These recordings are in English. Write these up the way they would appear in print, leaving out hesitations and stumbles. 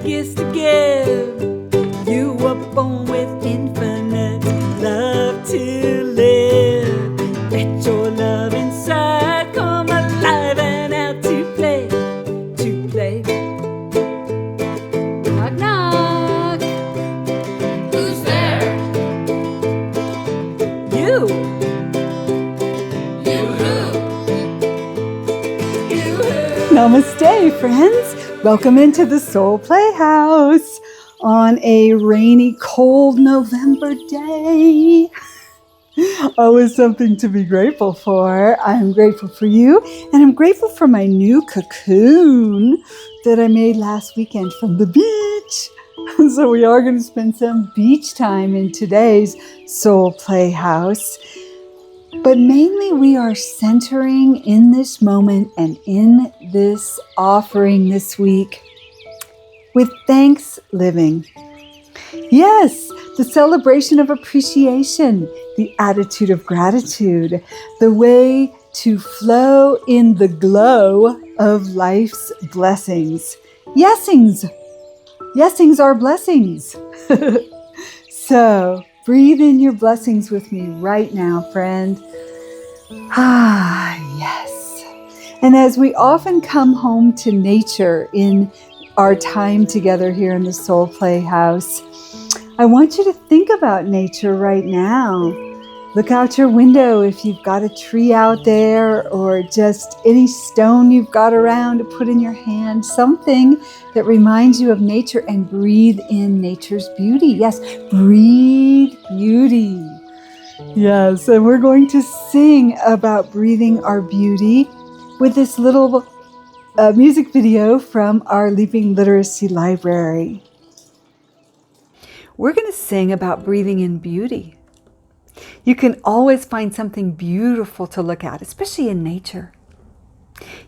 gifts to give. You were born with infinite love to live. Let your love inside come alive and out to play, to play. Knock, knock. Who's there? You. Namaste, friends. Welcome into the Soul Playhouse on a rainy, cold November day. Always something to be grateful for. I'm grateful for you, and I'm grateful for my new cocoon that I made last weekend from the beach. So we are going to spend some beach time in today's Soul Playhouse. But mainly we are centering in this moment and in this offering this week with ThanksLiving. Yes, the celebration of appreciation, the attitude of gratitude, the way to flow in the glow of life's blessings. Yesings are blessings. So breathe in your blessings with me right now, friend. Ah, yes. And as we often come home to nature in our time together here in the Soul Playhouse, I want you to think about nature right now. Look out your window if you've got a tree out there or just any stone you've got around to put in your hand, something that reminds you of nature, and breathe in nature's beauty. Yes, breathe beauty. Yes, and we're going to sing about breathing our beauty with this little music video from our Leaping Literacy Library. We're going to sing about breathing in beauty. You can always find something beautiful to look at, especially in nature.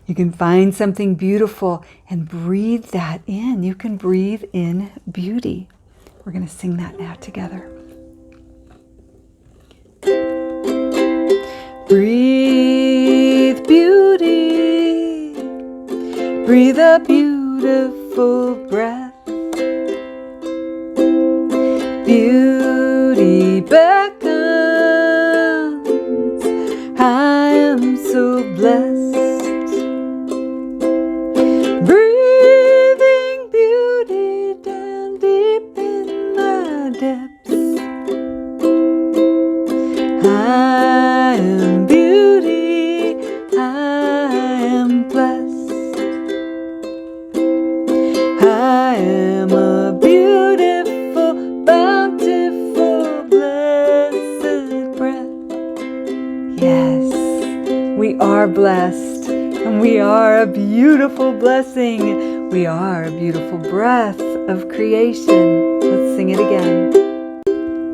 You can find something beautiful and breathe that in. You can breathe in beauty. We're going to sing that now together. Breathe beauty. Breathe a beautiful breath. Beauty beckons. I am so blessed. Breathing beauty down deep in my depths. I am beauty. I am blessed. I am a beautiful, bountiful, blessed breath. Yes, we are blessed, and we are a beautiful blessing. We are a beautiful breath of creation. Let's sing it again.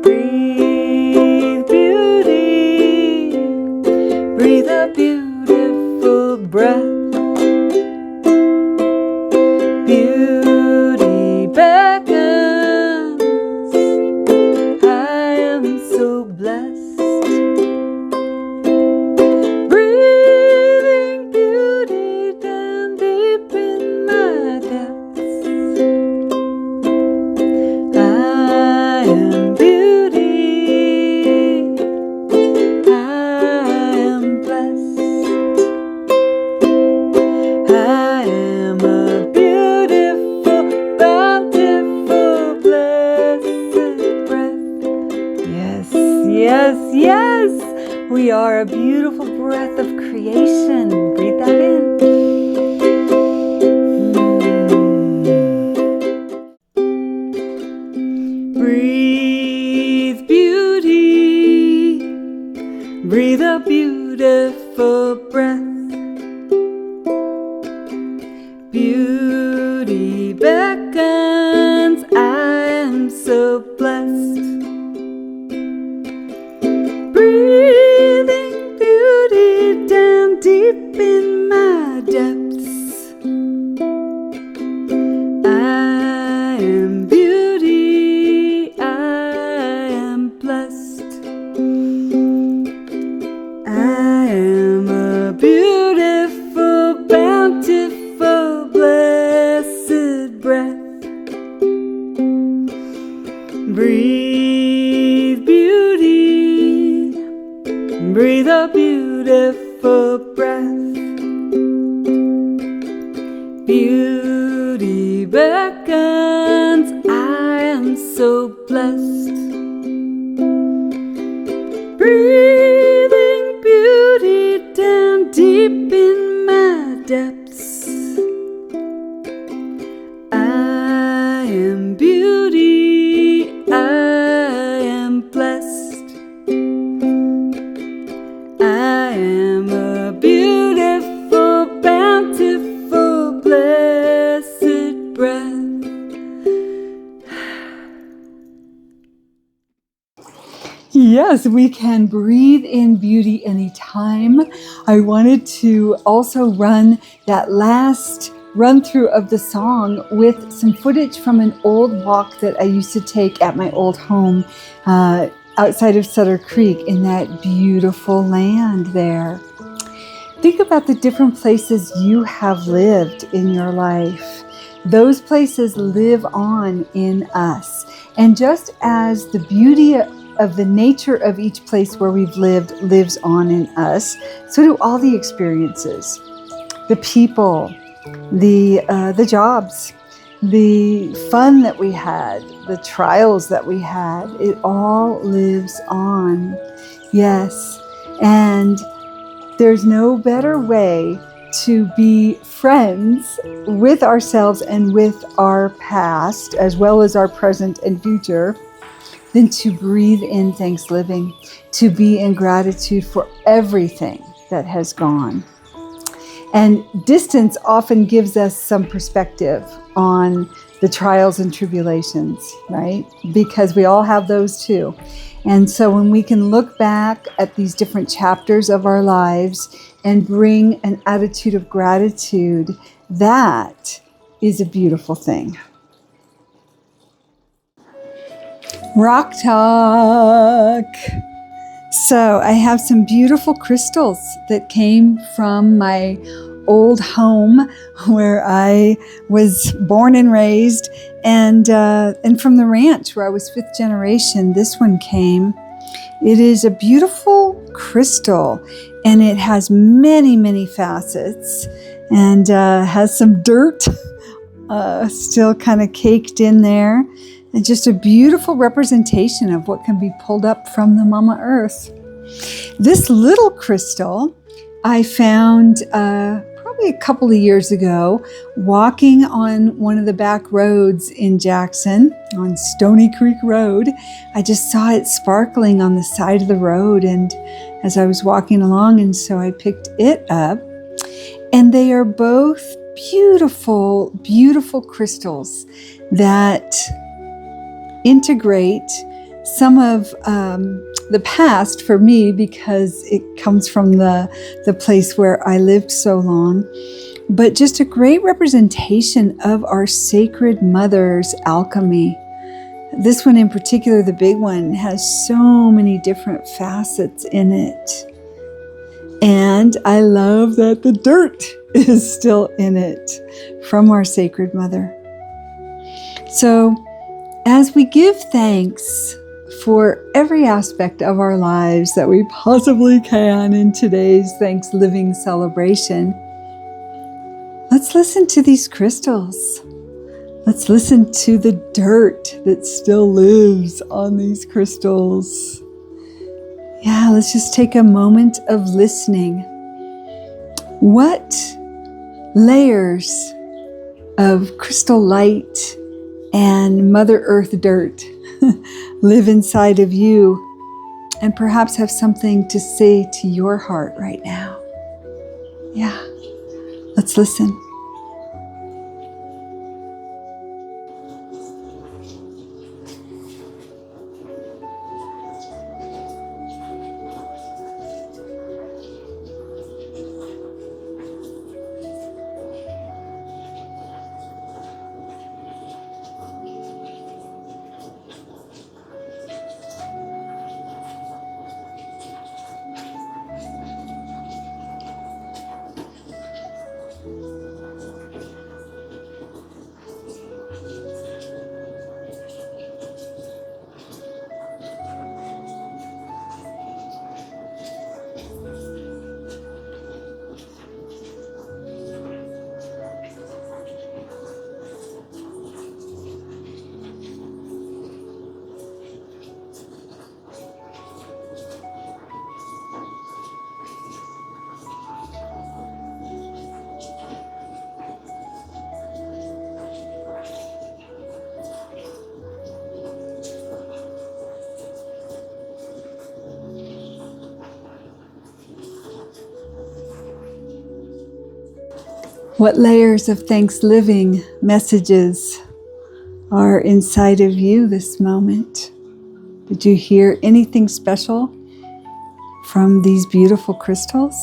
Breathe beauty. Breathe a beautiful breath. Beauty beckons. I am so blessed. Breathing beauty down deep in my depths. I am beauty. I am blessed. I am a beautiful, bountiful, blessed breath. Yes, yes, yes. We are a beautiful breath of creation. Breathe that in. Breathe beauty. Breathe a beautiful breath. Beauty beckons. I am so blessed. Breathing beauty down deep in my depths. I am beauty. I am blessed. I am a beautiful, bountiful, blessed breath. Beauty beckons, I am so blessed. Breathing beauty down deep in my depths. I am beauty, I am blessed. I am a beautiful, bountiful, blessed breath. Yes, we can breathe in beauty anytime. I wanted to also run that last run through of the song with some footage from an old walk that I used to take at my old home outside of Sutter Creek in that beautiful land there. Think about the different places you have lived in your life. Those places live on in us. And just as the beauty of the nature of each place where we've lived lives on in us, so do all the experiences, the people, the jobs, the fun that we had, the trials that we had. It all lives on. Yes. And there's no better way to be friends with ourselves and with our past, as well as our present and future, than to breathe in ThanksLiving, to be in gratitude for everything that has gone. And distance often gives us some perspective on the trials and tribulations, right? Because we all have those too. And so when we can look back at these different chapters of our lives and bring an attitude of gratitude, that is a beautiful thing. Rock Talk. So I have some beautiful crystals that came from my old home where I was born and raised, and from the ranch where I was fifth generation. This one came. It is a beautiful crystal, and it has many, many facets, and has some dirt still kind of caked in there. And just a beautiful representation of what can be pulled up from the Mama Earth. This little crystal I found probably a couple of years ago, walking on one of the back roads in Jackson, on Stony Creek Road. I just saw it sparkling on the side of the road, and as I was walking along, and so I picked it up. And they are both beautiful, beautiful crystals that integrate some of the past for me, because it comes from the place where I lived so long, but just a great representation of our sacred mother's alchemy. This one in particular, the big one, has so many different facets in it. And I love that the dirt is still in it from our sacred mother. So as we give thanks for every aspect of our lives that we possibly can in today's ThanksLiving celebration, let's listen to these crystals. Let's listen to the dirt that still lives on these crystals. Yeah, let's just take a moment of listening. What layers of crystal light and Mother Earth dirt live inside of you, and perhaps have something to say to your heart right now? Yeah, let's listen. What layers of ThanksLiving messages are inside of you this moment? Did you hear anything special from these beautiful crystals?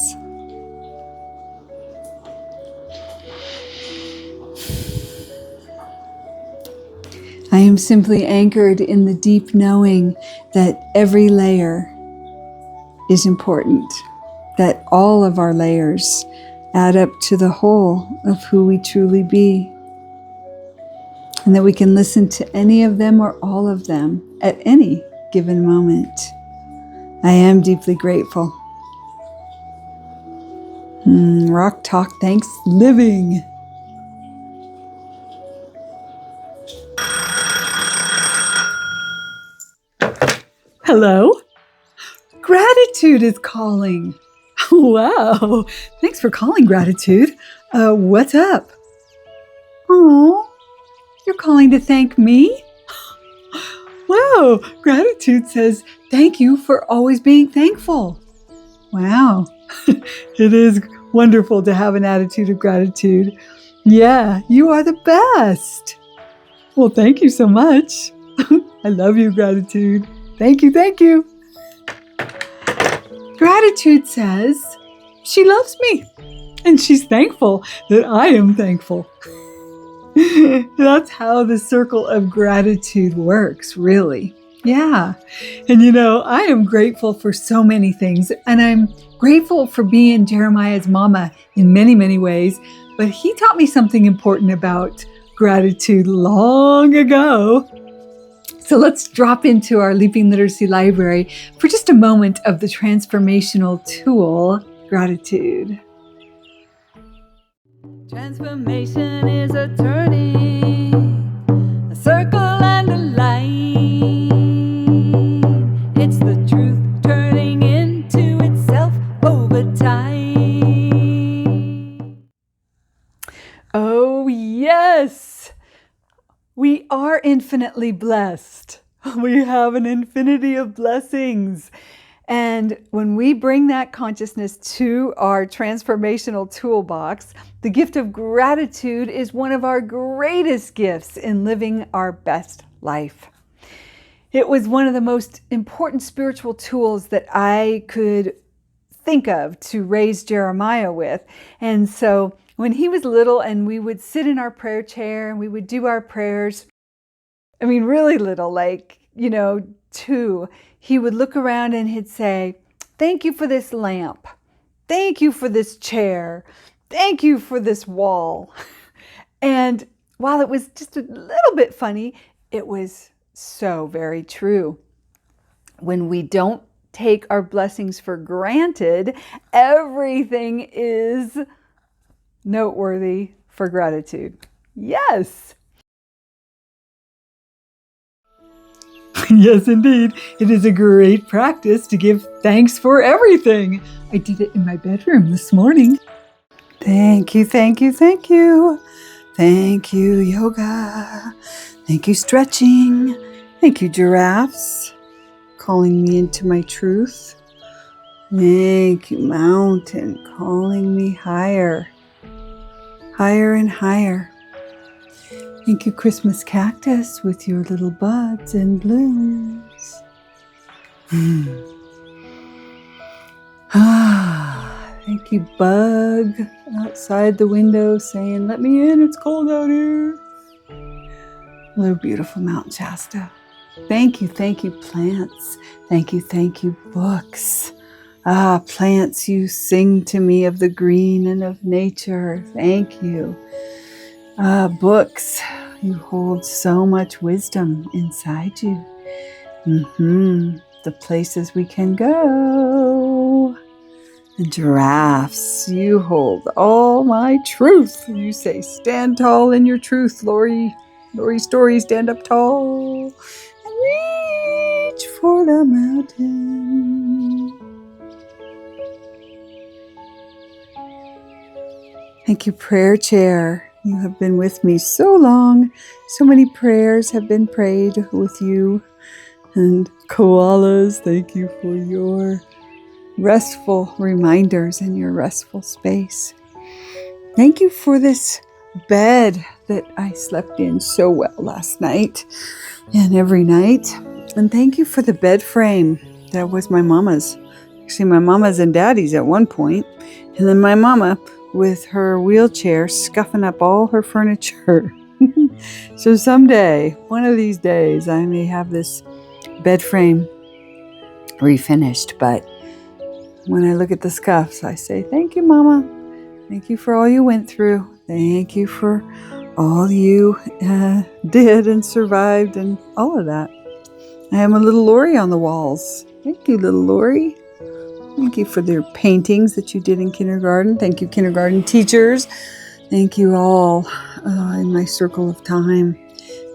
I am simply anchored in the deep knowing that every layer is important, that all of our layers add up to the whole of who we truly be, and that we can listen to any of them or all of them at any given moment. I am deeply grateful. Rock Talk ThanksLiving. Hello? Gratitude is calling. Wow. Thanks for calling, Gratitude. What's up? Oh, you're calling to thank me? Wow. Gratitude says, thank you for always being thankful. Wow. It is wonderful to have an attitude of gratitude. Yeah, you are the best. Well, thank you so much. I love you, Gratitude. Thank you, thank you. Gratitude says she loves me and she's thankful that I am thankful. That's how the circle of gratitude works, really. Yeah. And I am grateful for so many things, and I'm grateful for being Jeremiah's mama in many, many ways. But he taught me something important about gratitude long ago. So let's drop into our Leaping Literacy Library for just a moment of the transformational tool, gratitude. Transformation is a turning, a circle and a line. It's the truth turning into itself over time. Oh, yes. We are infinitely blessed. We have an infinity of blessings. And when we bring that consciousness to our transformational toolbox, the gift of gratitude is one of our greatest gifts in living our best life. It was one of the most important spiritual tools that I could think of to raise Jeremiah with. And so when he was little and we would sit in our prayer chair and we would do our prayers, really little, like, 2, he would look around and he'd say, thank you for this lamp. Thank you for this chair. Thank you for this wall. And while it was just a little bit funny, it was so very true. When we don't take our blessings for granted, everything is noteworthy for gratitude. Yes. Yes, indeed. It is a great practice to give thanks for everything. I did it in my bedroom this morning. Thank you, thank you, thank you. Thank you, yoga. Thank you, stretching. Thank you, giraffes, calling me into my truth. Thank you, mountain, calling me higher, higher and higher. Thank you, Christmas cactus with your little buds and blooms. Thank you, bug outside the window saying, let me in, it's cold out here. Hello, beautiful Mount Shasta. Thank you, plants. Thank you, books. Plants, you sing to me of the green and of nature. Thank you. Books, you hold so much wisdom inside you. The places we can go. And giraffes, you hold all my truth. You say, stand tall in your truth, Laurie. Laurie Story, stand up tall and reach for the mountain. Thank you, prayer chair. You have been with me so long. So many prayers have been prayed with you. And koalas, thank you for your restful reminders and your restful space. Thank you for this bed that I slept in so well last night and every night. And thank you for the bed frame that was my mama's. Actually, my mama's and daddy's at one point. And then my mama with her wheelchair scuffing up all her furniture. So someday, one of these days, I may have this bed frame refinished. But when I look at the scuffs, I say, thank you, Mama. Thank you for all you went through. Thank you for all you did and survived and all of that. I have a little Laurie on the walls. Thank you, little Laurie. Thank you for their paintings that you did in kindergarten. Thank you, kindergarten teachers. Thank you all in my circle of time.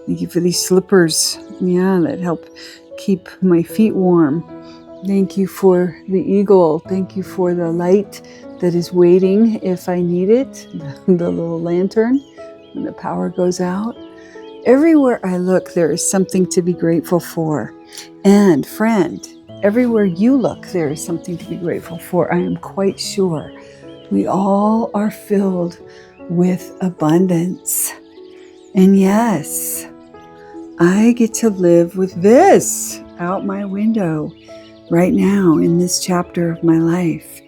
Thank you for these slippers, that help keep my feet warm. Thank you for the eagle. Thank you for the light that is waiting if I need it, the little lantern when the power goes out. Everywhere I look, there is something to be grateful for. And friend, everywhere you look, there is something to be grateful for. I am quite sure we all are filled with abundance. And yes, I get to live with this out my window right now in this chapter of my life.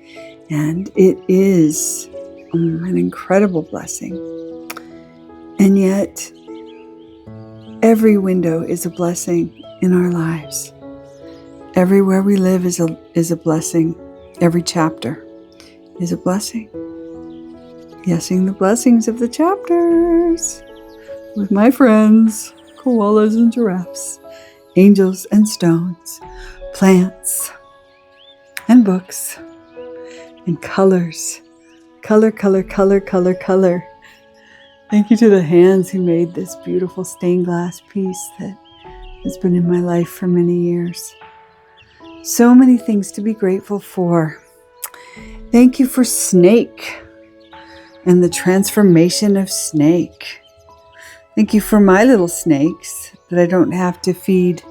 And it is an incredible blessing. And yet, every window is a blessing in our lives. Everywhere we live is a blessing. Every chapter is a blessing. Yesing the blessings of the chapters with my friends, koalas and giraffes, angels and stones, plants and books and colors. Color, color, color, color, color. Thank you to the hands who made this beautiful stained glass piece that has been in my life for many years. So many things to be grateful for. Thank you for Snake and the transformation of Snake. Thank you for my little snakes that I don't have to feed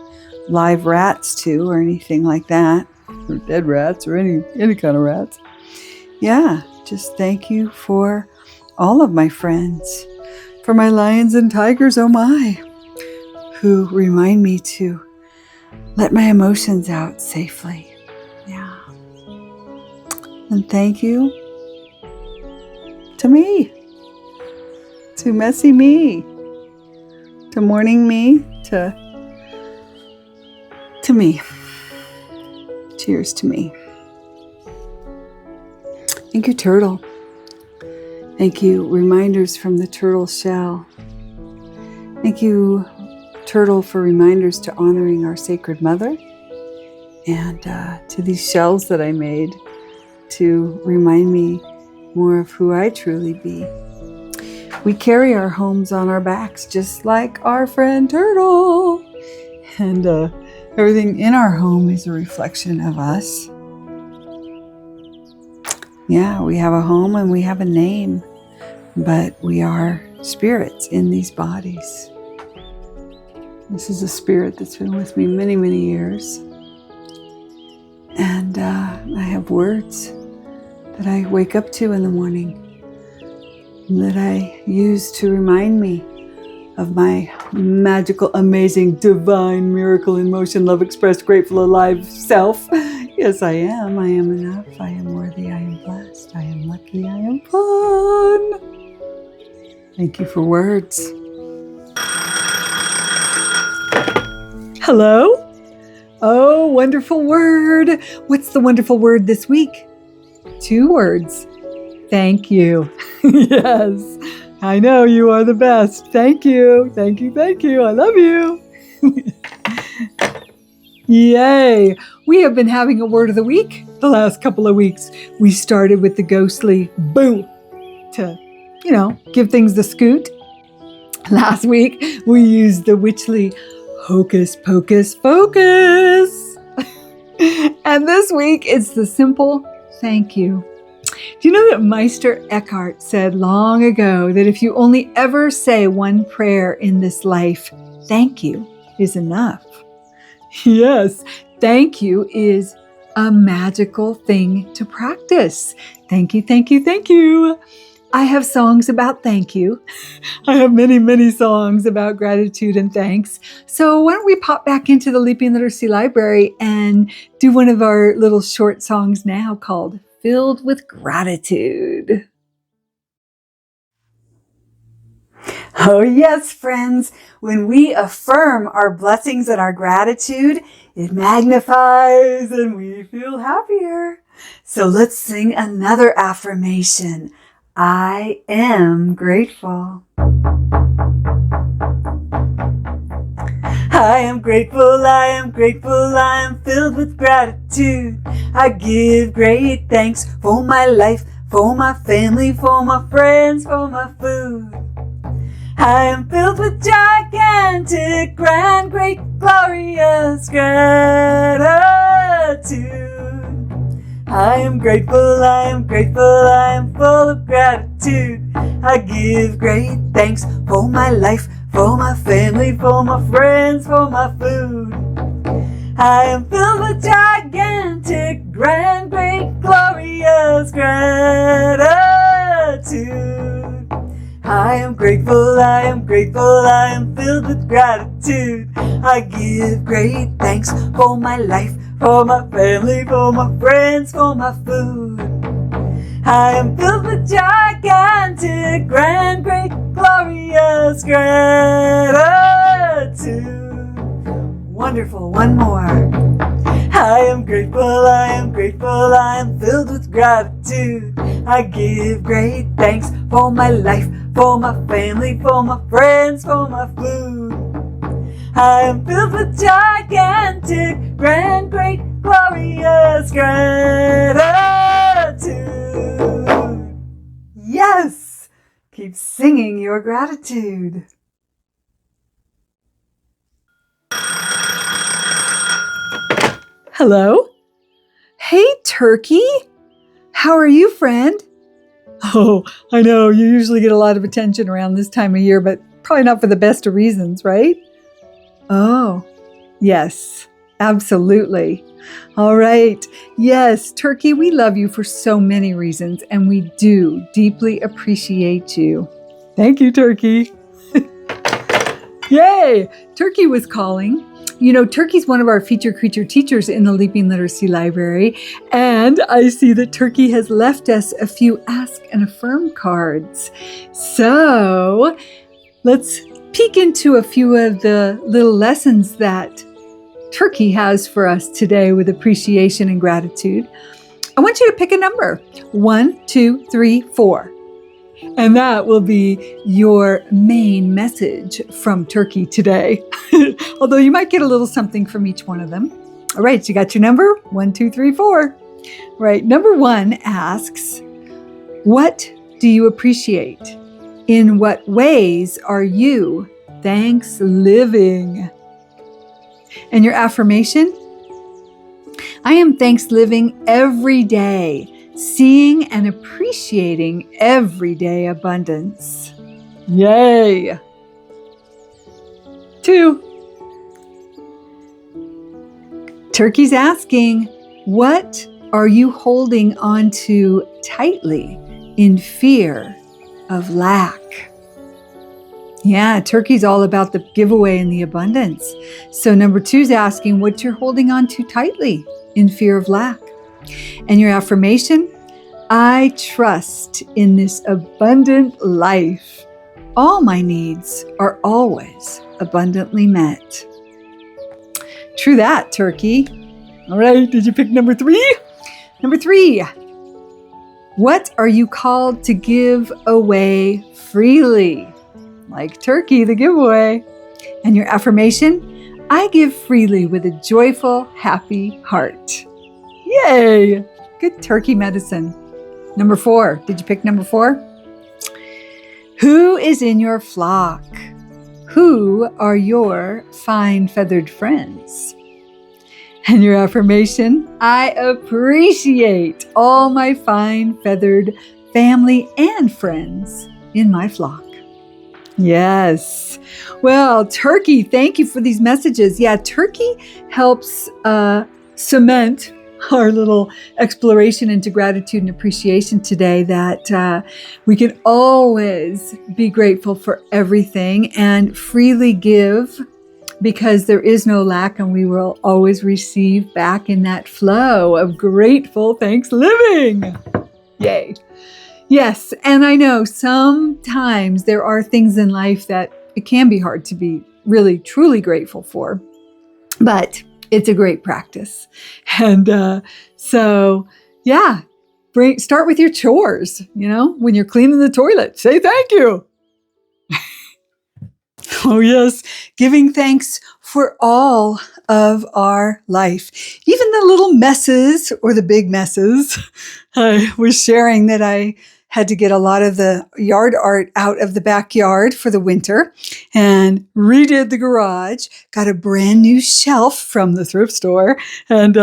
live rats to or anything like that, or dead rats or any kind of rats. Just thank you for all of my friends, for my lions and tigers, oh my, who remind me to let my emotions out safely. And thank you to me, to messy me, to morning me, to me. Cheers to me. Thank you, turtle. Thank you, reminders from the turtle shell. Thank you, turtle, for reminders to honoring our sacred mother, and to these shells that I made to remind me more of who I truly be. We carry our homes on our backs just like our friend turtle, and everything in our home is a reflection of us. We have a home and we have a name, but we are spirits in these bodies. This is a spirit that's been with me many, many years. And I have words that I wake up to in the morning that I use to remind me of my magical, amazing, divine, miracle in motion, love expressed, grateful, alive self. Yes, I am. I am enough. I am worthy. I am blessed. I am lucky. I am fun. Thank you for words. Hello? Oh, wonderful word. What's the wonderful word this week? 2 words. Thank you. Yes, I know you are the best. Thank you. Thank you. Thank you. I love you. Yay. We have been having a word of the week the last couple of weeks. We started with the ghostly boo to, give things the scoot. Last week, we used the witchly hocus pocus focus. And this week, it's the simple thank you. Do you know that Meister Eckhart said long ago that if you only ever say one prayer in this life, thank you is enough? Yes, thank you is a magical thing to practice. Thank you, thank you, thank you. I have songs about thank you. I have many, many songs about gratitude and thanks. So why don't we pop back into the Leaping Literacy Library and do one of our little short songs now called Filled with Gratitude. Oh yes, friends, when we affirm our blessings and our gratitude, it magnifies and we feel happier. So let's sing another affirmation. I am grateful. I am grateful, I am grateful, I am filled with gratitude. I give great thanks for my life, for my family, for my friends, for my food. I am filled with gigantic, grand, great, glorious gratitude. I am grateful, I am grateful, I am full of gratitude. I give great thanks for my life, for my family, for my friends, for my food. I am filled with gigantic, grand, great, glorious gratitude. I am grateful, I am grateful, I am filled with gratitude. I give great thanks for my life, for my family, for my friends, for my food. I am filled with gigantic, grand, great, glorious gratitude. Wonderful, one more. I am grateful, I am grateful, I am filled with gratitude. I give great thanks for my life, for my family, for my friends, for my food. I am filled with gigantic, grand, great, glorious gratitude. Yes! Keep singing your gratitude. Hello? Hey, Turkey. How are you, friend? Oh, I know you usually get a lot of attention around this time of year, but probably not for the best of reasons, right? Oh, yes, absolutely. All right. Yes, Turkey, we love you for so many reasons, and we do deeply appreciate you. Thank you, Turkey. Yay! Turkey was calling. You know, Turkey's one of our feature creature teachers in the Leaping Literacy Library, and I see that Turkey has left us a few Ask and Affirm cards. So let's peek into a few of the little lessons that Turkey has for us today with appreciation and gratitude. I want you to pick a number, 1, 2, 3, 4. And that will be your main message from Turkey today. Although you might get a little something from each one of them. All right, you got your number? 1, 2, 3, 4. Right, number 1 asks, what do you appreciate? In what ways are you ThanksLiving? And your affirmation? I am ThanksLiving every day, seeing and appreciating everyday abundance. Yay! 2. Turkey's asking, what are you holding on to tightly in fear of lack? Yeah, Turkey's all about the giveaway and the abundance. So number 2 is asking what you're holding on to tightly in fear of lack. And your affirmation, I trust in this abundant life. All my needs are always abundantly met. True that, Turkey. All right, did you pick number 3? Number 3, what are you called to give away freely? Like Turkey, the giveaway. And your affirmation, I give freely with a joyful, happy heart. Yay! Good turkey medicine. Number 4, did you pick number 4? Who is in your flock? Who are your fine feathered friends? And your affirmation, I appreciate all my fine feathered family and friends in my flock. Yes. Well, Turkey, thank you for these messages. Yeah, Turkey helps cement our little exploration into gratitude and appreciation today, that we can always be grateful for everything and freely give, because there is no lack, and we will always receive back in that flow of grateful ThanksLiving. Yay. Yes, and I know sometimes there are things in life that it can be hard to be really, truly grateful for, but it's a great practice. And so, yeah, start with your chores. When you're cleaning the toilet, say thank you. Oh, yes, giving thanks for all of our life, even the little messes or the big messes. I was sharing that I had to get a lot of the yard art out of the backyard for the winter and redid the garage, got a brand new shelf from the thrift store, and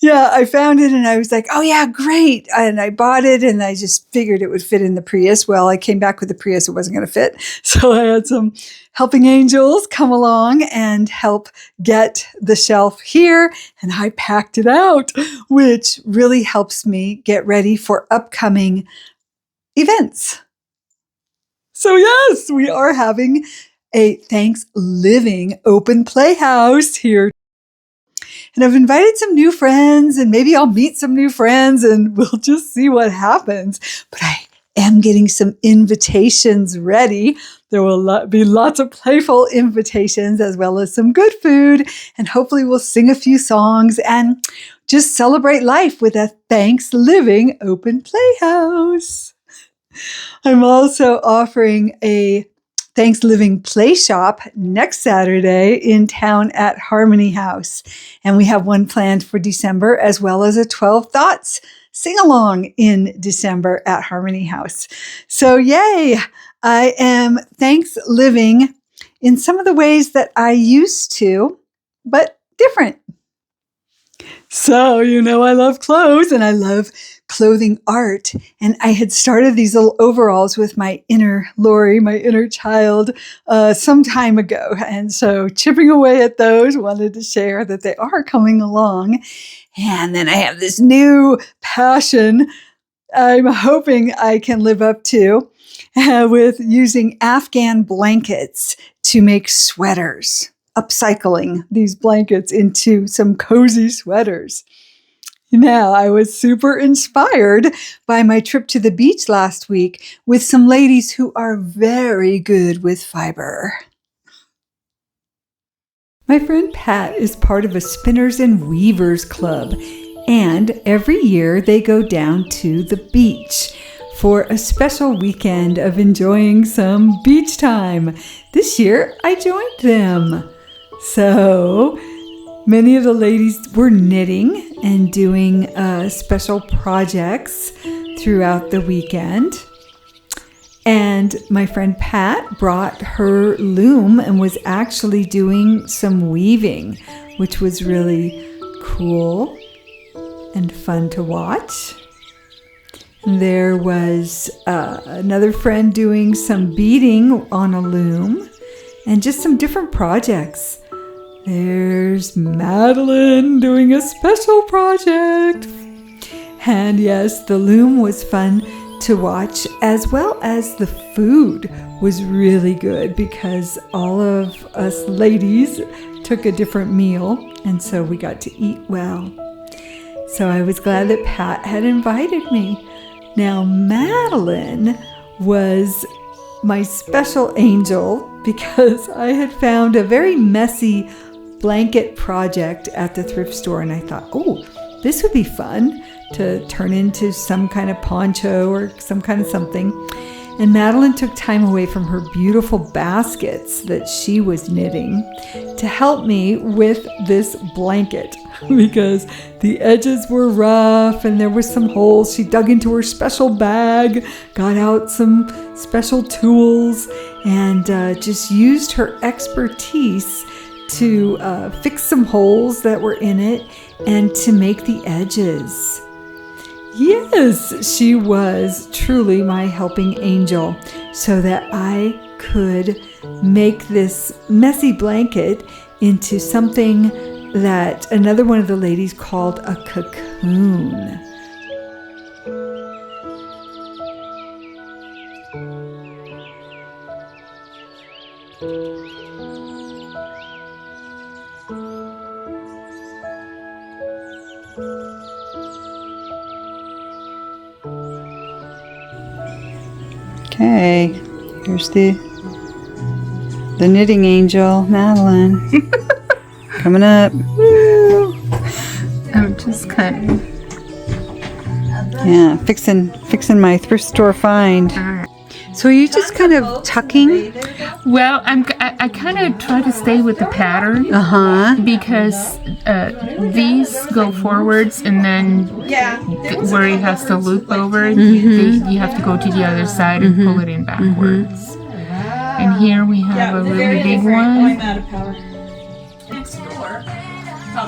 yeah, I found it and I was like, oh yeah, great. And I bought it and I just figured it would fit in the Prius. Well, I came back with the Prius, it wasn't going to fit. So I had some helping angels come along and help get the shelf here, and I packed it out, which really helps me get ready for upcoming events. So yes, we are having a ThanksLiving open playhouse here. And I've invited some new friends, and maybe I'll meet some new friends, and we'll just see what happens. But I am getting some invitations ready. There will be lots of playful invitations, as well as some good food. And hopefully we'll sing a few songs and just celebrate life with a ThanksLiving open playhouse. I'm also offering a ThanksLiving Play Shop next Saturday in town at Harmony House. And we have one planned for December, as well as a 12 Thoughts sing-along in December at Harmony House. So yay! I am ThanksLiving in some of the ways that I used to, but different. So, I love clothes and I love clothing art. And I had started these little overalls with my inner Laurie, my inner child, some time ago. And so chipping away at those, wanted to share that they are coming along. And then I have this new passion I'm hoping I can live up to with using Afghan blankets to make sweaters. Upcycling these blankets into some cozy sweaters. Now, I was super inspired by my trip to the beach last week with some ladies who are very good with fiber. My friend Pat is part of a Spinners and Weavers Club, and every year they go down to the beach for a special weekend of enjoying some beach time. This year, I joined them. So many of the ladies were knitting and doing special projects throughout the weekend. And my friend Pat brought her loom and was actually doing some weaving, which was really cool and fun to watch. There was another friend doing some beading on a loom and just some different projects. There's Madeline doing a special project. And yes, the loom was fun to watch, as well as the food was really good because all of us ladies took a different meal, and so we got to eat well. So I was glad that Pat had invited me. Now, Madeline was my special angel because I had found a very messy blanket project at the thrift store, and I thought, oh, this would be fun to turn into some kind of poncho or some kind of something. And Madeline took time away from her beautiful baskets that she was knitting to help me with this blanket because the edges were rough and there were some holes. She dug into her special bag, got out some special tools, and just used her expertise to fix some holes that were in it and to make the edges. Yes, she was truly my helping angel so that I could make this messy blanket into something that another one of the ladies called a cocoon. Okay, here's the knitting angel, Madeline. Coming up. Woo. I'm just kind of... Yeah, fixing my thrift store find. So are you just kind of tucking? Well, I kind of try to stay with the pattern because these go forwards, and then where it has to loop over, you have to go to the other side and pull it in backwards. And here we have a really big one.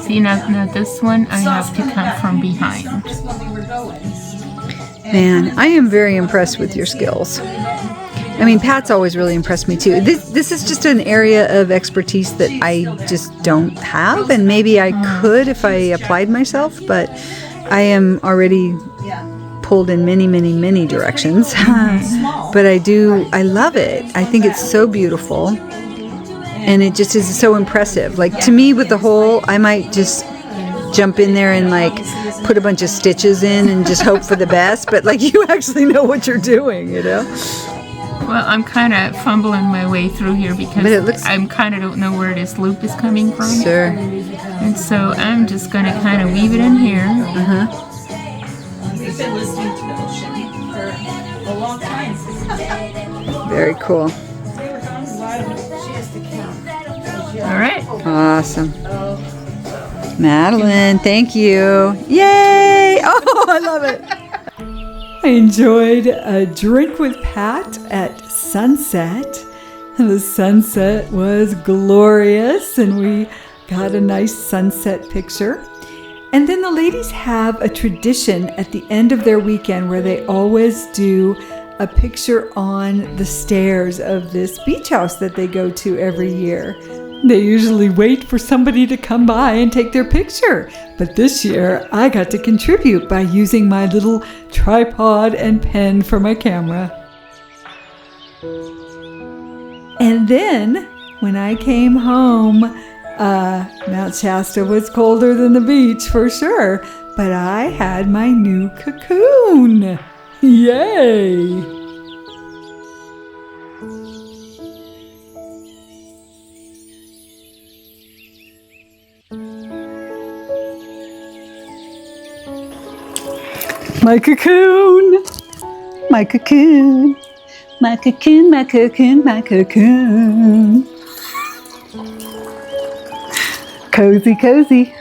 See, now this one I have to come from behind. Man, I am very impressed with your skills. I mean, Pat's always really impressed me too. This is just an area of expertise that I just don't have, and maybe I could if I applied myself, but I am already pulled in many, many, many directions. But I love it. I think it's so beautiful, and it just is so impressive. Like, to me, with the whole, I might just jump in there and like put a bunch of stitches in and just hope for the best, but like, you actually know what you're doing, you know? Well, I'm kind of fumbling my way through here because I'm kind of don't know where this loop is coming from. Sure. And so I'm just going to kind of weave it in here. We've been listening to the ocean for a long time. Very cool. All right. Awesome. Madeline, thank you. Yay! Oh, I love it. I enjoyed a drink with Pat at sunset. The sunset was glorious, and we got a nice sunset picture. And then the ladies have a tradition at the end of their weekend where they always do a picture on the stairs of this beach house that they go to every year. They usually wait for somebody to come by and take their picture. But this year, I got to contribute by using my little tripod and pen for my camera. And then, when I came home, Mount Shasta was colder than the beach for sure, but I had my new cocoon. Yay! My cocoon, my cocoon, my cocoon, my cocoon, my cocoon. Cozy, cozy.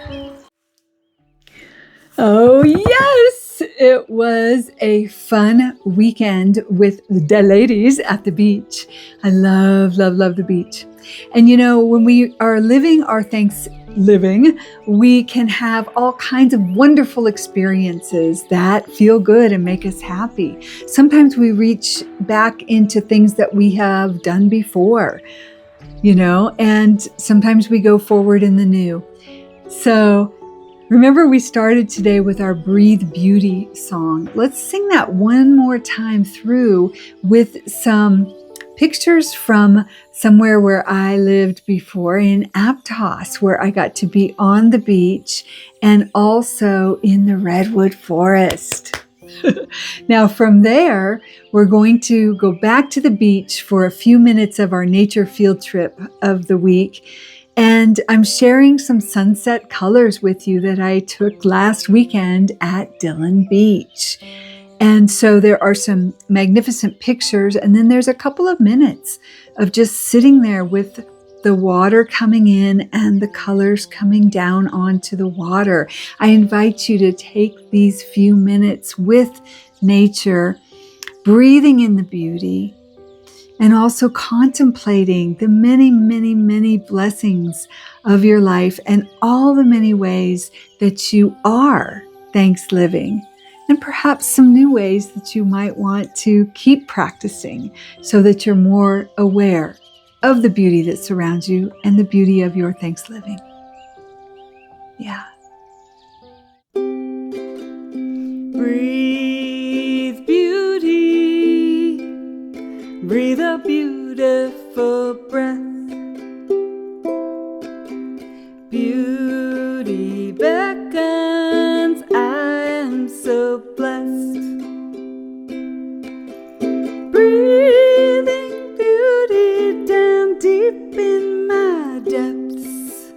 Oh yes, it was a fun weekend with the ladies at the beach. I love, love, love the beach. And you know, when we are living our ThanksLiving, we can have all kinds of wonderful experiences that feel good and make us happy. Sometimes we reach back into things that we have done before, you know, and sometimes we go forward in the new. So remember, we started today with our Breathe Beauty song. Let's sing that one more time through with some pictures from somewhere where I lived before in Aptos, where I got to be on the beach and also in the redwood forest. Now from there, we're going to go back to the beach for a few minutes of our nature field trip of the week. And I'm sharing some sunset colors with you that I took last weekend at Dillon Beach. And so there are some magnificent pictures, and then there's a couple of minutes of just sitting there with the water coming in and the colors coming down onto the water. I invite you to take these few minutes with nature, breathing in the beauty, and also contemplating the many, many, many blessings of your life and all the many ways that you are ThanksLiving. And perhaps some new ways that you might want to keep practicing so that you're more aware of the beauty that surrounds you and the beauty of your ThanksLiving. Yeah. Breathe beauty. Breathe a beautiful breath. Beauty beckons. I am so blessed. Breathing beauty down deep in my depths.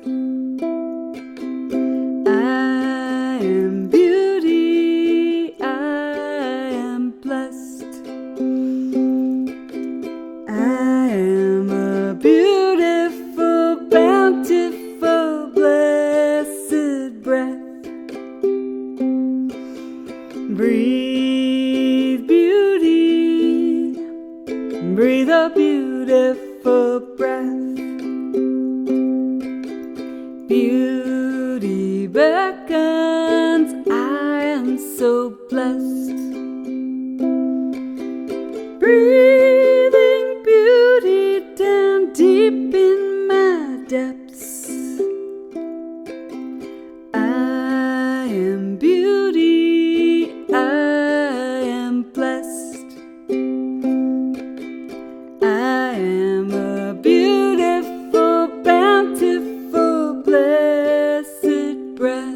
I am beauty. I am blessed. I am a beautiful, bountiful, blessed breath. Breathe beauty. Breathe a beautiful breath. Beauty beckons. I am so blessed. Breathing beauty down deep in my depths. I am beauty. I am blessed. I am a beautiful, bountiful, blessed breath.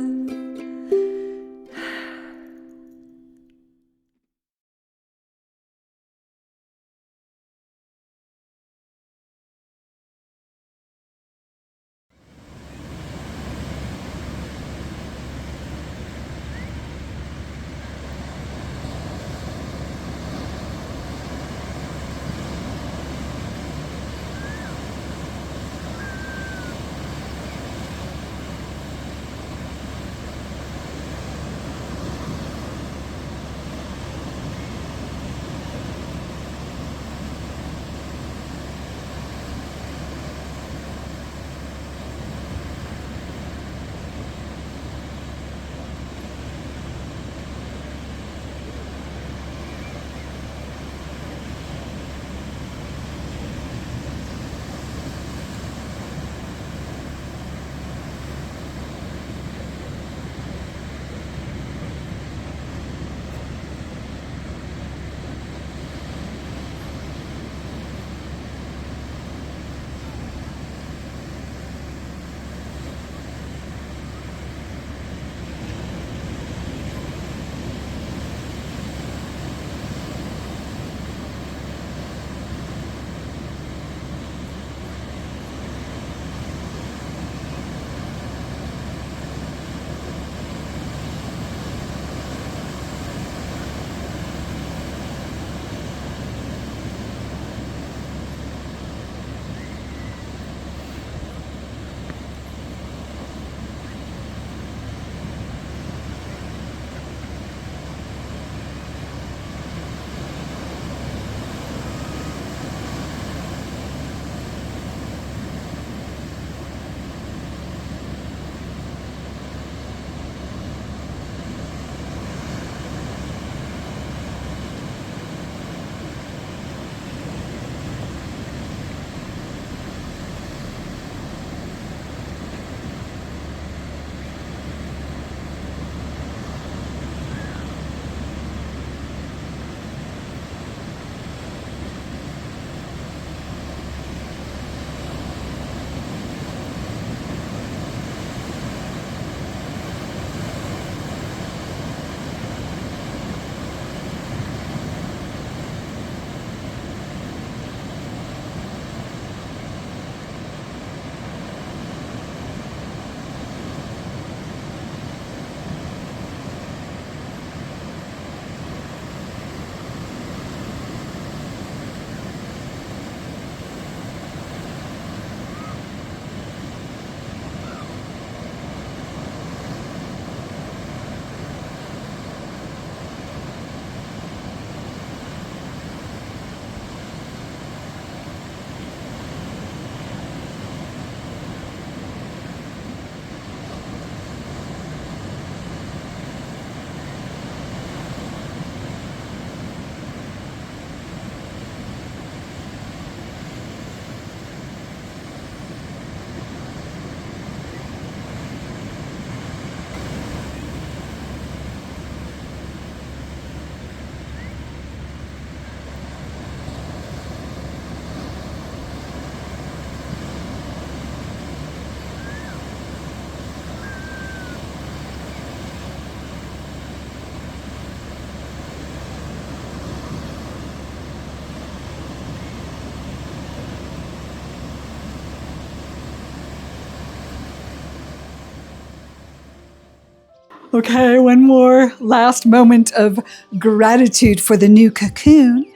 Okay, one more last moment of gratitude for the new cocoon.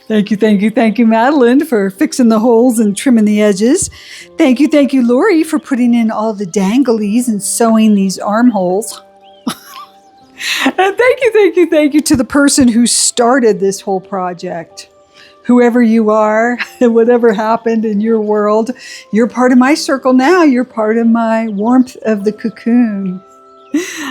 Thank you, Madeline, for fixing the holes and trimming the edges. Thank you, Laurie, for putting in all the danglies and sewing these armholes. And thank you to the person who started this whole project. Whoever you are, and whatever happened in your world, you're part of my circle now. You're part of my warmth of the cocoon.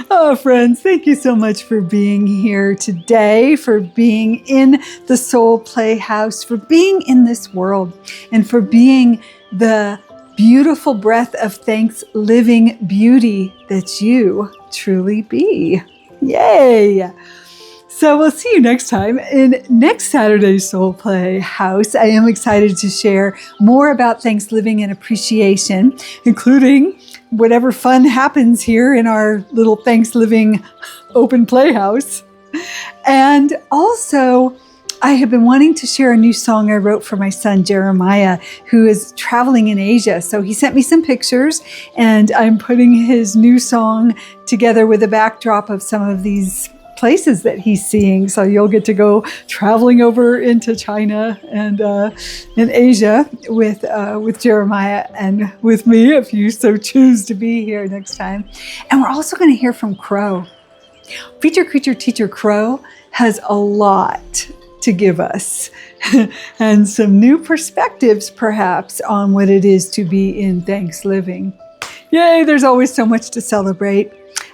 Oh, friends, thank you so much for being here today, for being in the Soul Playhouse, for being in this world, and for being the beautiful breath of ThanksLiving beauty that you truly be. Yay! So we'll see you next time in next Saturday's Soul Playhouse. I am excited to share more about ThanksLiving and appreciation, including whatever fun happens here in our little ThanksLiving open playhouse. And also, I have been wanting to share a new song I wrote for my son, Jeremiah, who is traveling in Asia. So he sent me some pictures, and I'm putting his new song together with a backdrop of some of these places that he's seeing. So you'll get to go traveling over into China and in Asia with Jeremiah and with me, if you so choose to be here next time. And we're also going to hear from Crow. Preacher, Creature, Teacher Crow has a lot to give us and some new perspectives perhaps on what it is to be in ThanksLiving. Yay, there's always so much to celebrate.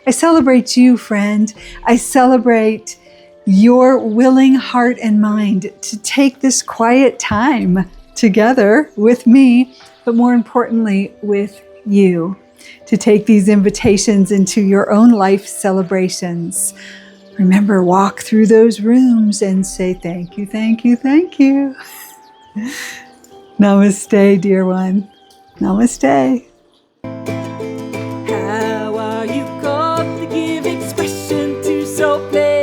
I celebrate you, friend. I celebrate your willing heart and mind to take this quiet time together with me, but more importantly, with you, to take these invitations into your own life celebrations. Remember, walk through those rooms and say, thank you, thank you, thank you. Namaste, dear one. Namaste. How are you called to give expression to soul play?